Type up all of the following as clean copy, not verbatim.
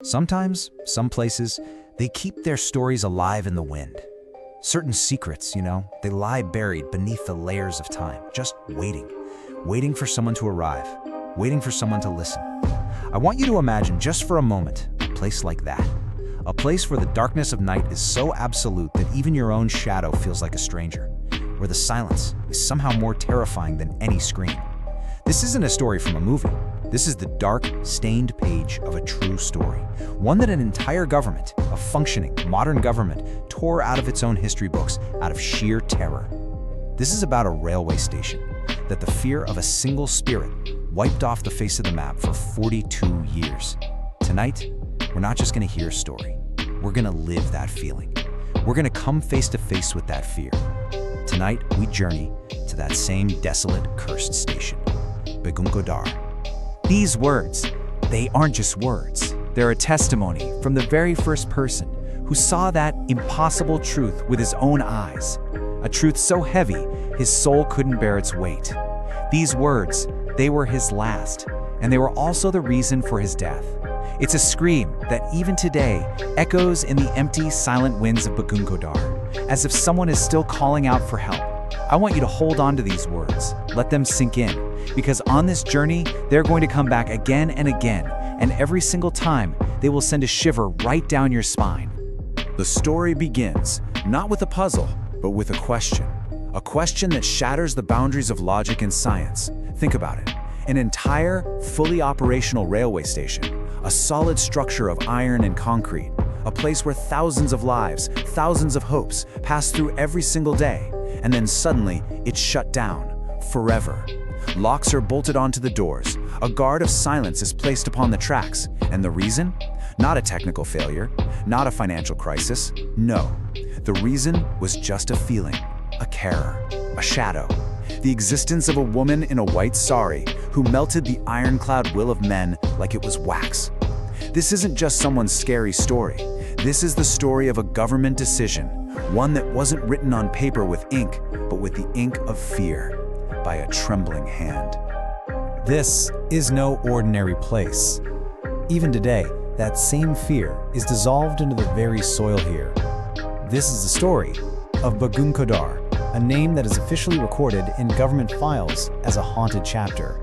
Sometimes, some places, they keep their stories alive in the wind. Certain secrets, they lie buried beneath the layers of time, just waiting for someone to arrive, waiting for someone to listen. I want you to imagine just for a moment a place like that. A place where the darkness of night is so absolute that even your own shadow feels like a stranger, where the silence is somehow more terrifying than any scream. This isn't a story from a movie. This is the dark, stained page of a true story, one that an entire government, a functioning, modern government, tore out of its own history books out of sheer terror. This is about a railway station that the fear of a single spirit wiped off the face of the map for 42 years. Tonight, we're not just going to hear a story. We're going to live that feeling. We're going to come face to face with that fear. Tonight, we journey to that same desolate, cursed station, Begunkodar. These words, they aren't just words. They're a testimony from the very first person who saw that impossible truth with his own eyes. A truth so heavy, his soul couldn't bear its weight. These words, they were his last, and they were also the reason for his death. It's a scream that even today echoes in the empty, silent winds of Begunkodar, as if someone is still calling out for help. I want you to hold on to these words, let them sink in, because on this journey, they're going to come back again and again, and every single time, they will send a shiver right down your spine. The story begins, not with a puzzle, but with a question that shatters the boundaries of logic and science. Think about it. An entire, fully operational railway station, a solid structure of iron and concrete, a place where thousands of lives, thousands of hopes pass through every single day, and then suddenly it's shut down, forever. Locks are bolted onto the doors, a guard of silence is placed upon the tracks, and the reason? Not a technical failure, not a financial crisis, no. The reason was just a feeling, a terror, a shadow. The existence of a woman in a white sari who melted the ironclad will of men like it was wax. This isn't just someone's scary story. This is the story of a government decision, one that wasn't written on paper with ink, but with the ink of fear, by a trembling hand. This is no ordinary place. Even today, that same fear is dissolved into the very soil here. This is the story of Begunkodar, a name that is officially recorded in government files as a haunted chapter.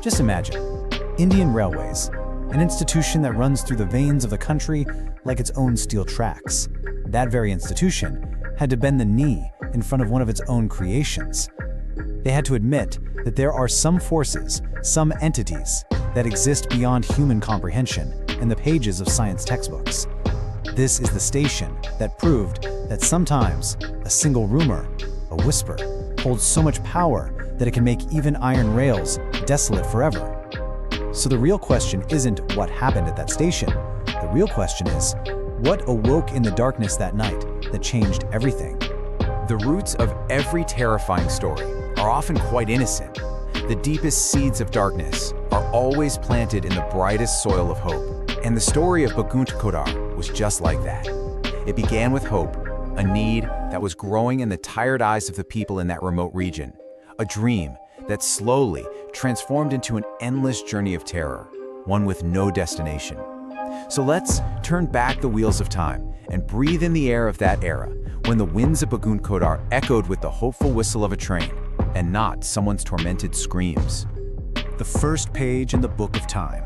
Just imagine, Indian Railways, an institution that runs through the veins of the country like its own steel tracks. That very institution had to bend the knee in front of one of its own creations. They had to admit that there are some forces, some entities, that exist beyond human comprehension in the pages of science textbooks. This is the station that proved that sometimes a single rumor, a whisper, holds so much power that it can make even iron rails desolate forever. So the real question isn't what happened at that station. The real question is, what awoke in the darkness that night that changed everything? The roots of every terrifying story are often quite innocent. The deepest seeds of darkness are always planted in the brightest soil of hope. And the story of Begunkodar was just like that. It began with hope, a need that was growing in the tired eyes of the people in that remote region, a dream that slowly transformed into an endless journey of terror, one with no destination. So let's turn back the wheels of time and breathe in the air of that era, when the winds of Begunkodar echoed with the hopeful whistle of a train, and not someone's tormented screams. The first page in the book of time.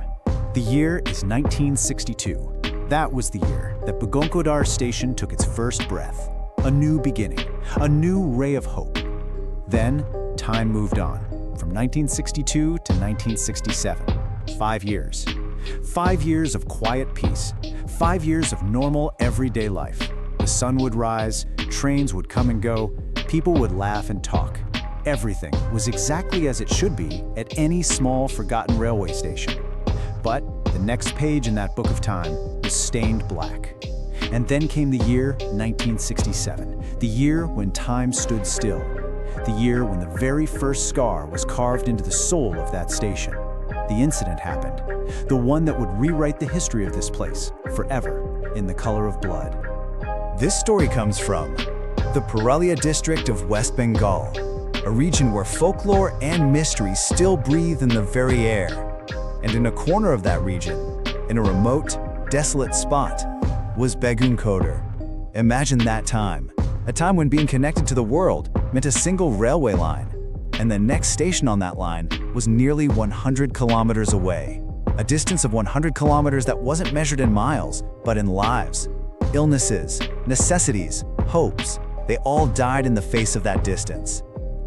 The year is 1962. That was the year that Begunkodar station took its first breath. A new beginning, a new ray of hope. Then, time moved on, from 1962 to 1967. 5 years. 5 years of quiet peace. 5 years of normal, everyday life. The sun would rise, trains would come and go, people would laugh and talk. Everything was exactly as it should be at any small, forgotten railway station. But the next page in that book of time was stained black. And then came the year 1967, the year when time stood still, the year when the very first scar was carved into the soul of that station. The incident happened, the one that would rewrite the history of this place forever in the color of blood. This story comes from the Paralia district of West Bengal, a region where folklore and mystery still breathe in the very air. And in a corner of that region, in a remote, desolate spot was Begunkodar. Imagine that time, a time when being connected to the world meant a single railway line, and the next station on that line was nearly 100 kilometers away. A distance of 100 kilometers that wasn't measured in miles, but in lives. Illnesses, necessities, hopes, they all died in the face of that distance.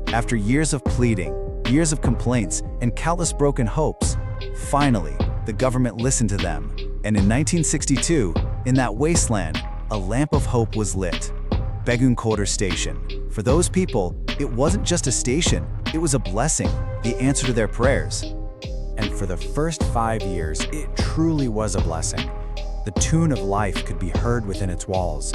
After years of pleading, years of complaints, and countless broken hopes, finally, the government listened to them. And in 1962, in that wasteland, a lamp of hope was lit. Begunkodar Station. For those people, it wasn't just a station, it was a blessing, the answer to their prayers. And for the first 5 years, it truly was a blessing. The tune of life could be heard within its walls.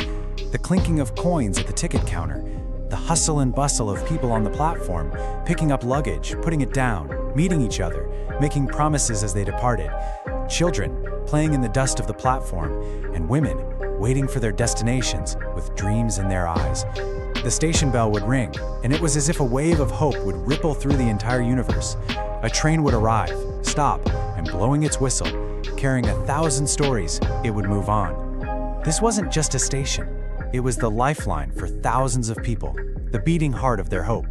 The clinking of coins at the ticket counter, the hustle and bustle of people on the platform, picking up luggage, putting it down, meeting each other, making promises as they departed. Children playing in the dust of the platform, and women waiting for their destinations with dreams in their eyes. The station bell would ring, and it was as if a wave of hope would ripple through the entire universe. A train would arrive, stop, and blowing its whistle, carrying 1,000 stories, it would move on. This wasn't just a station. It was the lifeline for thousands of people, the beating heart of their hope.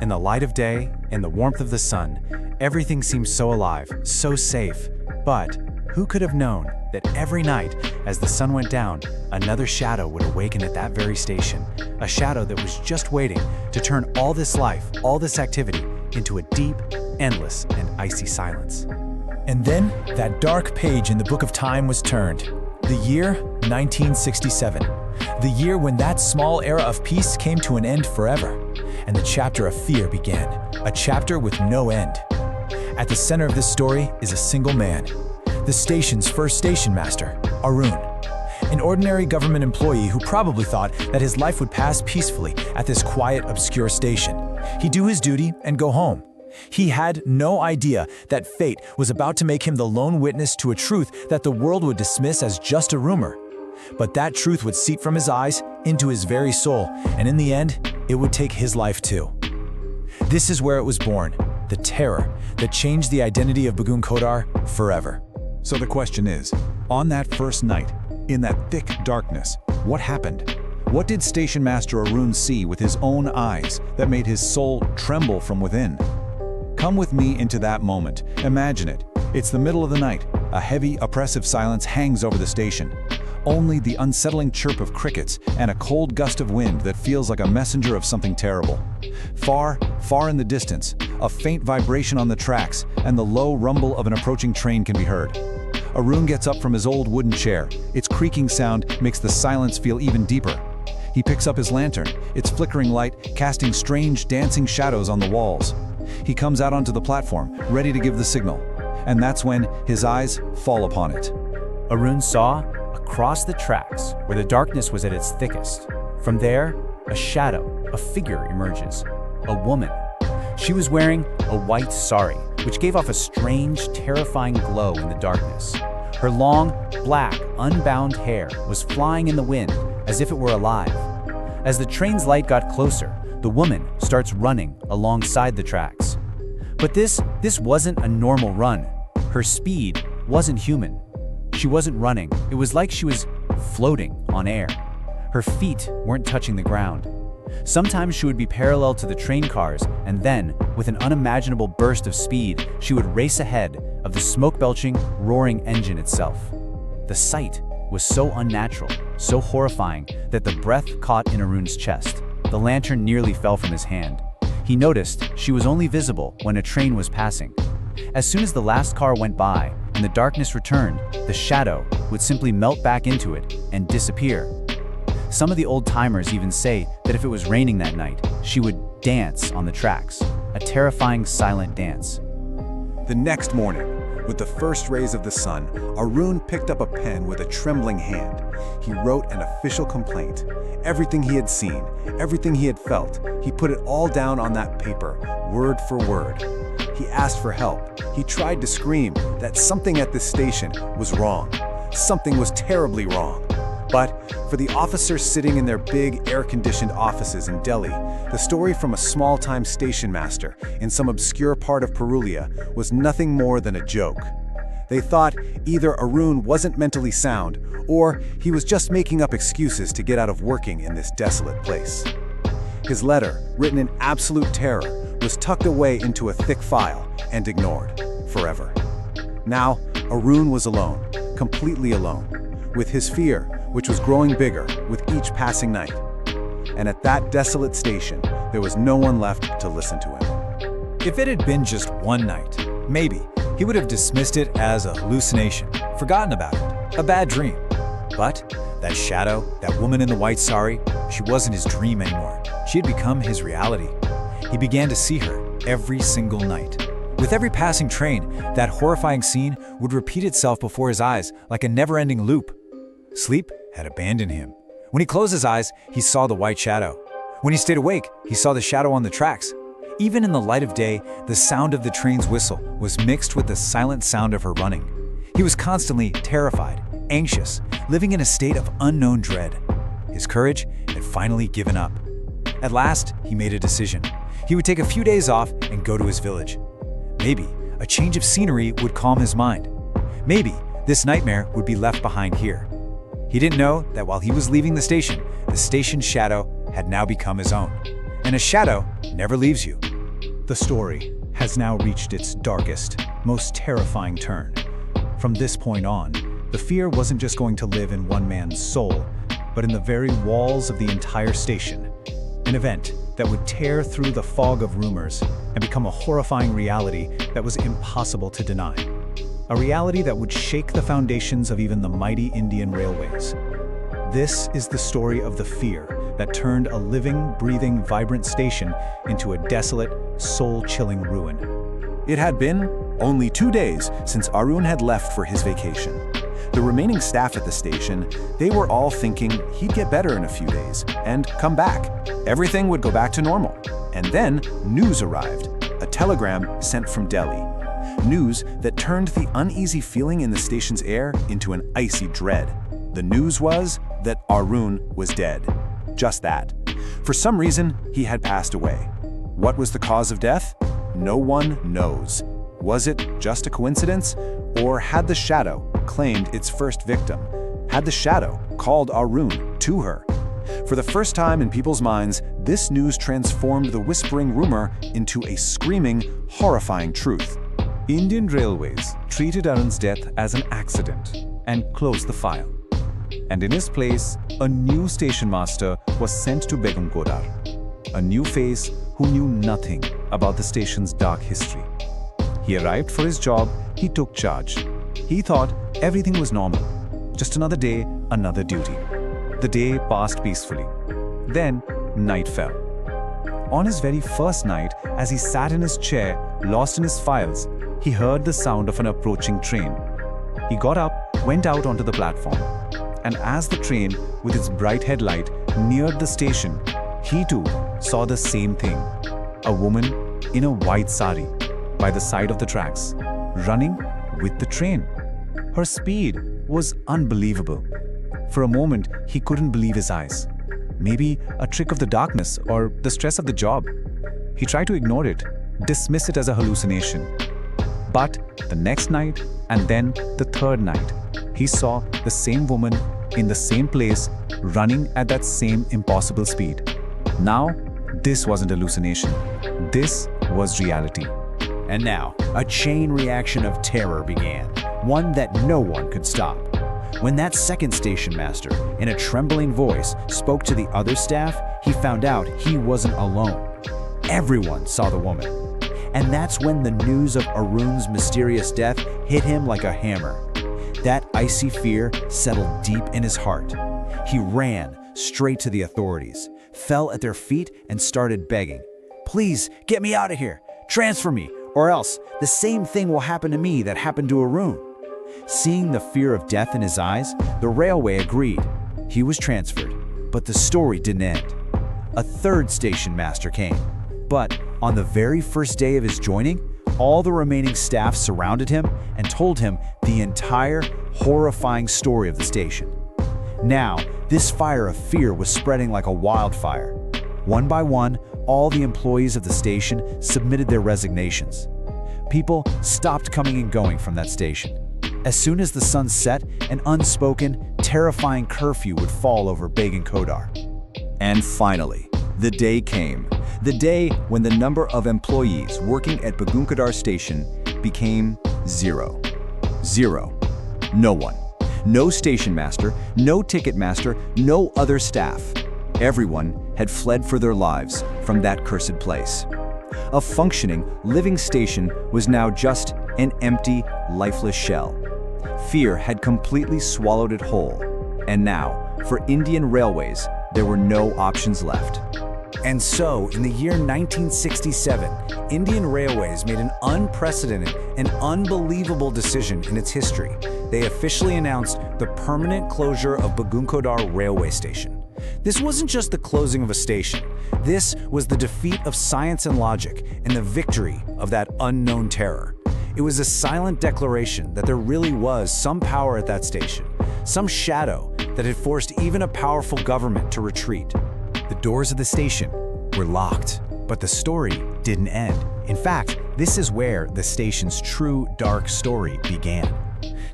In the light of day, in the warmth of the sun, everything seemed so alive, so safe. But who could have known that every night, as the sun went down, another shadow would awaken at that very station, a shadow that was just waiting to turn all this life, all this activity, into a deep, endless, and icy silence. And then that dark page in the book of time was turned. The year 1967. The year when that small era of peace came to an end forever. And the chapter of fear began. A chapter with no end. At the center of this story is a single man. The station's first station master, Arun. An ordinary government employee who probably thought that his life would pass peacefully at this quiet, obscure station. He'd do his duty and go home. He had no idea that fate was about to make him the lone witness to a truth that the world would dismiss as just a rumor. But that truth would seep from his eyes into his very soul, and in the end, it would take his life too. This is where it was born, the terror that changed the identity of Begunkodar forever. So the question is, on that first night, in that thick darkness, what happened? What did Station Master Arun see with his own eyes that made his soul tremble from within? Come with me into that moment. Imagine it. It's the middle of the night. A heavy, oppressive silence hangs over the station. Only the unsettling chirp of crickets and a cold gust of wind that feels like a messenger of something terrible. Far, far in the distance, a faint vibration on the tracks and the low rumble of an approaching train can be heard. Arun gets up from his old wooden chair. Its creaking sound makes the silence feel even deeper. He picks up his lantern, its flickering light casting strange, dancing shadows on the walls. He comes out onto the platform, ready to give the signal. And that's when his eyes fall upon it. Arun saw, across the tracks, where the darkness was at its thickest. From there, a shadow, a figure emerges. A woman. She was wearing a white sari, which gave off a strange, terrifying glow in the darkness. Her long, black, unbound hair was flying in the wind as if it were alive. As the train's light got closer, the woman starts running alongside the tracks. But this wasn't a normal run. Her speed wasn't human. She wasn't running. It was like she was floating on air. Her feet weren't touching the ground. Sometimes she would be parallel to the train cars, and then, with an unimaginable burst of speed, she would race ahead of the smoke-belching, roaring engine itself. The sight was so unnatural, so horrifying, that the breath caught in Arun's chest. The lantern nearly fell from his hand. He noticed she was only visible when a train was passing. As soon as the last car went by and the darkness returned, the shadow would simply melt back into it and disappear. Some of the old-timers even say that if it was raining that night, she would dance on the tracks, a terrifying silent dance. The next morning, with the first rays of the sun, Arun picked up a pen with a trembling hand. He wrote an official complaint. Everything he had seen, everything he had felt, he put it all down on that paper, word for word. He asked for help. He tried to scream that something at this station was wrong. Something was terribly wrong. But for the officers sitting in their big air-conditioned offices in Delhi, the story from a small-time station master in some obscure part of Purulia was nothing more than a joke. They thought either Arun wasn't mentally sound or he was just making up excuses to get out of working in this desolate place. His letter, written in absolute terror, was tucked away into a thick file and ignored forever. Now, Arun was alone, completely alone, with his fear, which was growing bigger with each passing night. And at that desolate station, there was no one left to listen to him. If it had been just one night, maybe he would have dismissed it as a hallucination, forgotten about it, a bad dream. But that shadow, that woman in the white sari, she wasn't his dream anymore. She had become his reality. He began to see her every single night. With every passing train, that horrifying scene would repeat itself before his eyes like a never-ending loop. Sleep had abandoned him. When he closed his eyes, he saw the white shadow. When he stayed awake, he saw the shadow on the tracks. Even in the light of day, the sound of the train's whistle was mixed with the silent sound of her running. He was constantly terrified, anxious, living in a state of unknown dread. His courage had finally given up. At last, he made a decision. He would take a few days off and go to his village. Maybe a change of scenery would calm his mind. Maybe this nightmare would be left behind here. He didn't know that while he was leaving the station's shadow had now become his own. And a shadow never leaves you. The story has now reached its darkest, most terrifying turn. From this point on, the fear wasn't just going to live in one man's soul, but in the very walls of the entire station. An event that would tear through the fog of rumors and become a horrifying reality that was impossible to deny. A reality that would shake the foundations of even the mighty Indian railways. This is the story of the fear that turned a living, breathing, vibrant station into a desolate, soul-chilling ruin. It had been only 2 days since Arun had left for his vacation. The remaining staff at the station, they were all thinking he'd get better in a few days and come back. Everything would go back to normal. And then news arrived, a telegram sent from Delhi. News that turned the uneasy feeling in the station's air into an icy dread. The news was that Arun was dead. Just that. For some reason, he had passed away. What was the cause of death? No one knows. Was it just a coincidence? Or had the shadow claimed its first victim? Had the shadow called Arun to her? For the first time in people's minds, this news transformed the whispering rumor into a screaming, horrifying truth. Indian Railways treated Arun's death as an accident and closed the file. And in his place, a new station master was sent to Begunkodar, a new face who knew nothing about the station's dark history. He arrived for his job, he took charge. He thought everything was normal. Just another day, another duty. The day passed peacefully. Then, night fell. On his very first night, as he sat in his chair, lost in his files, he heard the sound of an approaching train. He got up, went out onto the platform. And as the train, with its bright headlight, neared the station, he too saw the same thing. A woman in a white sari by the side of the tracks, running with the train. Her speed was unbelievable. For a moment, he couldn't believe his eyes. Maybe a trick of the darkness or the stress of the job. He tried to ignore it, dismiss it as a hallucination. But the next night, and then the third night, he saw the same woman in the same place, running at that same impossible speed. Now, this wasn't hallucination. This was reality. And now, a chain reaction of terror began, one that no one could stop. When that second station master, in a trembling voice, spoke to the other staff, he found out he wasn't alone. Everyone saw the woman. And that's when the news of Arun's mysterious death hit him like a hammer. That icy fear settled deep in his heart. He ran straight to the authorities, fell at their feet, and started begging. "Please, get me out of here. Transfer me, or else the same thing will happen to me that happened to Arun." Seeing the fear of death in his eyes, the railway agreed. He was transferred, but the story didn't end. A third station master came, but on the very first day of his joining, all the remaining staff surrounded him and told him the entire horrifying story of the station. Now, this fire of fear was spreading like a wildfire. One by one, all the employees of the station submitted their resignations. People stopped coming and going from that station. As soon as the sun set, an unspoken, terrifying curfew would fall over Begunkodar. And finally, the day came. The day when the number of employees working at Begunkodar station became zero. Zero. No one. No station master, no ticket master, no other staff. Everyone had fled for their lives from that cursed place. A functioning, living station was now just an empty, lifeless shell. Fear had completely swallowed it whole. And now, for Indian Railways, there were no options left. And so, in the year 1967, Indian Railways made an unprecedented and unbelievable decision in its history. They officially announced the permanent closure of Begunkodar railway station. This wasn't just the closing of a station. This was the defeat of science and logic and the victory of that unknown terror. It was a silent declaration that there really was some power at that station, some shadow that had forced even a powerful government to retreat. The doors of the station were locked, but the story didn't end. In fact, this is where the station's true dark story began.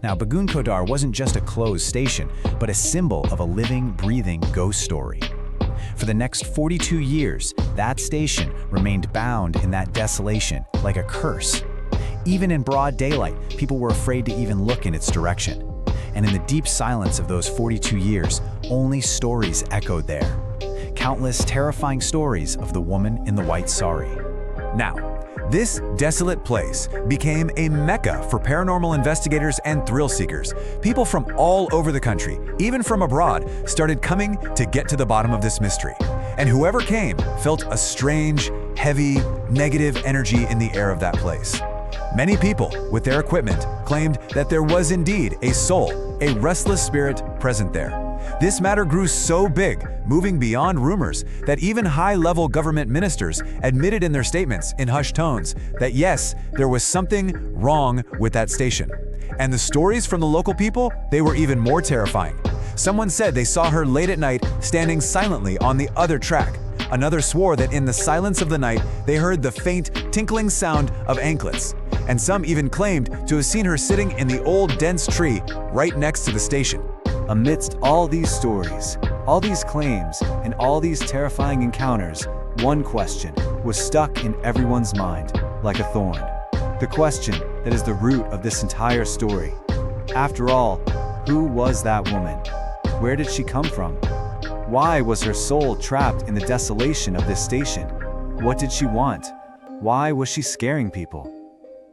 Now, Begunkodar wasn't just a closed station, but a symbol of a living, breathing ghost story. For the next 42 years, that station remained bound in that desolation like a curse. Even in broad daylight, people were afraid to even look in its direction. And in the deep silence of those 42 years, only stories echoed there. Countless terrifying stories of the woman in the white sari. Now, this desolate place became a mecca for paranormal investigators and thrill seekers. People from all over the country, even from abroad, started coming to get to the bottom of this mystery. And whoever came felt a strange, heavy, negative energy in the air of that place. Many people, with their equipment, claimed that there was indeed a soul, a restless spirit present there. This matter grew so big, moving beyond rumors, that even high-level government ministers admitted in their statements in hushed tones that yes, there was something wrong with that station. And the stories from the local people, they were even more terrifying. Someone said they saw her late at night standing silently on the other track. Another swore that in the silence of the night, they heard the faint, tinkling sound of anklets. And some even claimed to have seen her sitting in the old dense tree right next to the station. Amidst all these stories, all these claims, and all these terrifying encounters, one question was stuck in everyone's mind like a thorn. The question that is the root of this entire story. After all, who was that woman? Where did she come from? Why was her soul trapped in the desolation of this station? What did she want? Why was she scaring people?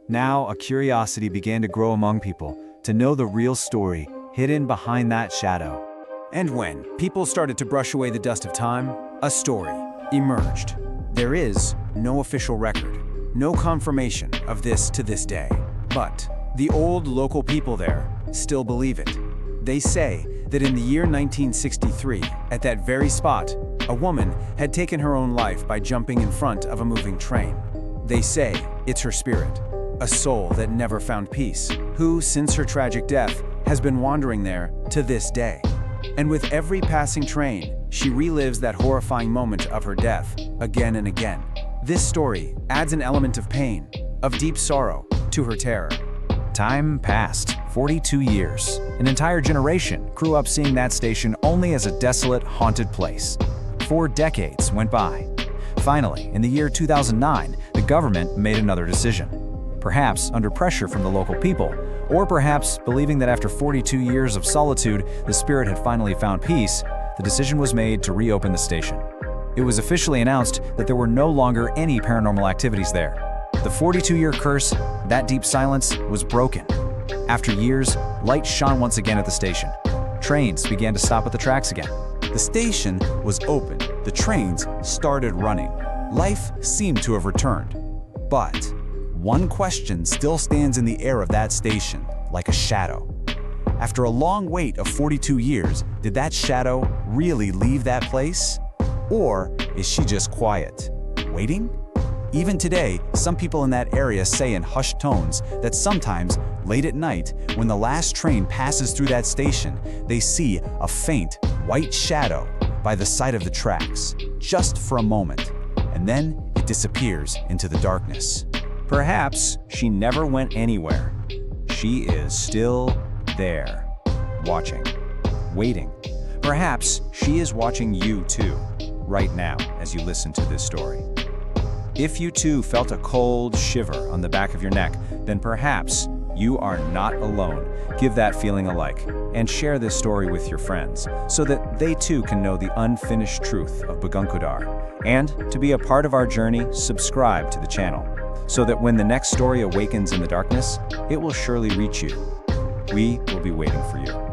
Now, a curiosity began to grow among people to know the real story hidden behind that shadow. And when people started to brush away the dust of time, a story emerged. There is no official record, no confirmation of this to this day. But the old local people there still believe it. They say that in the year 1963, at that very spot, a woman had taken her own life by jumping in front of a moving train. They say it's her spirit, a soul that never found peace, who, since her tragic death, has been wandering there to this day. And with every passing train, she relives that horrifying moment of her death again and again. This story adds an element of pain, of deep sorrow, to her terror. Time passed, 42 years. An entire generation grew up seeing that station only as a desolate, haunted place. 4 decades went by. Finally, in the year 2009, the government made another decision. Perhaps under pressure from the local people, or perhaps believing that after 42 years of solitude, the spirit had finally found peace, the decision was made to reopen the station. It was officially announced that there were no longer any paranormal activities there. The 42-year curse, that deep silence, was broken. After years, light shone once again at the station. Trains began to stop at the tracks again. The station was open. The trains started running. Life seemed to have returned. But one question still stands in the air of that station, like a shadow. After a long wait of 42 years, did that shadow really leave that place? Or is she just quiet, waiting? Even today, some people in that area say in hushed tones that sometimes, late at night, when the last train passes through that station, they see a faint, white shadow by the side of the tracks, just for a moment, and then it disappears into the darkness. Perhaps she never went anywhere. she is still there, watching, waiting. Perhaps she is watching you too, right now, as you listen to this story. If you too felt a cold shiver on the back of your neck, then perhaps you are not alone. Give that feeling a like and share this story with your friends so that they too can know the unfinished truth of Begunkodar. And to be a part of our journey, subscribe to the channel so that when the next story awakens in the darkness, it will surely reach you. We will be waiting for you.